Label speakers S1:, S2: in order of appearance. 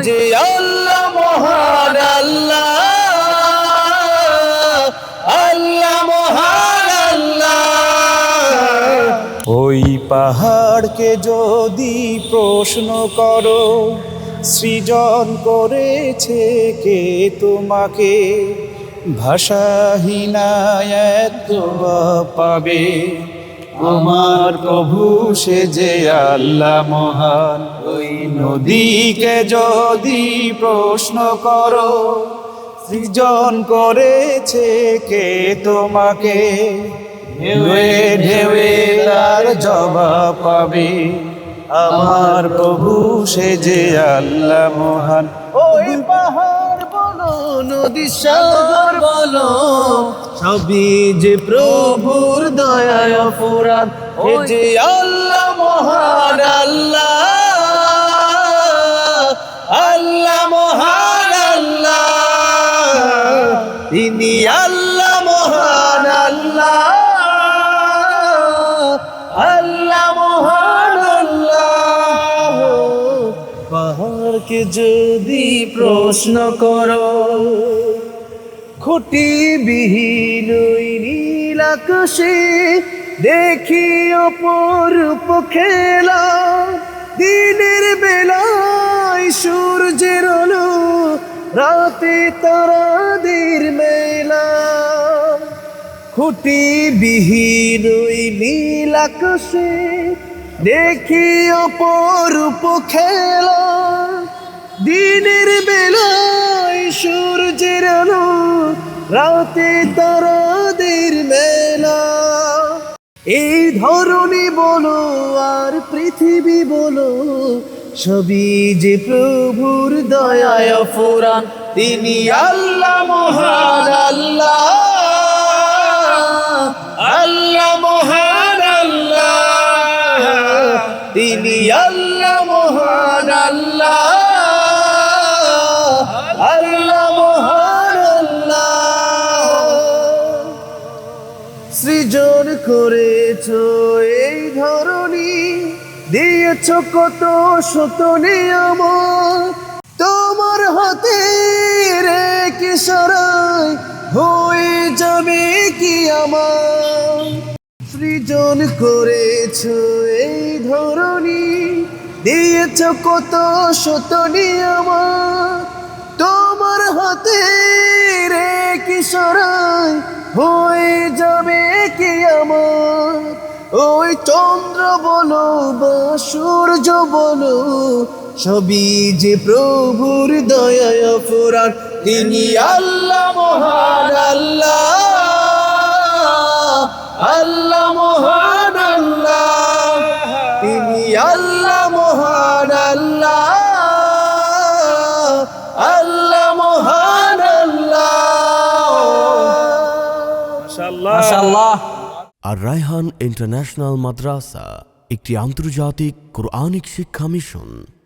S1: যে আল্লাহ মহান আল্লাহ, আল্লাহ মহান আল্লাহ। ওই পাহাড়কে যদি প্রশ্ন করো, সৃজন করেছে কে তোমাকে, ভাষাহীনা এক জবাব পাবে, আমার প্রভু সে যে আল্লাহ মহান। ওই নদীকে যদি প্রশ্ন করো, সৃজন করেছে কে তোমাকে, ঢেউয়ে ঢেউয়ে তার জবাব পাবে, আমার প্রভু সে যে আল্লাহ মহান। ওই পাহাড় বলো নদী সাগর বলো, সবই যে প্রভুর দয়ায় অপরাধ। ও যে আল্লাহ মহান আল্লাহ, আল্লাহ মহান আল্লাহ। তিনি আল্লাহ মহান আল্লাহ, আল্লাহ মহান আল্লাহ। পাহাড়কে যদি প্রশ্ন করো, খুঁটি বিহীন ওই নীল আকাশে দেখি অপরূপ খেলা, দিনের বেলায় সূর্যের আলো, রাতে তারাদের মেলা। খুঁটি বিহীন ওই নীল আকাশে দেখি অপরূপ খেলা, দিনের বেলায় সূর্যের আলো, রাতে তারাদের মেলা। এই ধরনী বলো আর পৃথিবী বলো, সবই যে প্রভুর দয়ায় অফুরান। তিনি আল্লাহ মহান আল্লাহ, আল্লাহ মহান আল্লাহ। তিনি আল্লাহ মহান আল্লাহ, আল্লাহ মহান আল্লাহ। সৃজন করেছো এই ধরনী, দিয়েছ কত শত নিয়ামত, তোমার হাতে রেখে ইশারায় হয়ে যাবে কি আমার। সৃজন করেছো এই ধরনী, দিয়েছ কত শত নিয়ামত, তোমার হাতে রেখে ইশারায় হয়ে যাবে কি আমার। ওই চন্দ্র বলো বা সূর্য বলো, সবই যে প্রভুর দয়ায় অপরাধ। তিনি আল্লাহ মহান আল্লাহ, আল্লাহ মহান আল্লাহ। তিনি আল্লাহ মহান আল্লাহ, আল্লাহ মহান আল্লাহ।
S2: মাশাআল্লাহ।
S3: আর রায়হান ইন্টারন্যাশনাল মাদ্রাসা একটি আন্তর্জাতিক কোরআনিক শিক্ষা মিশন।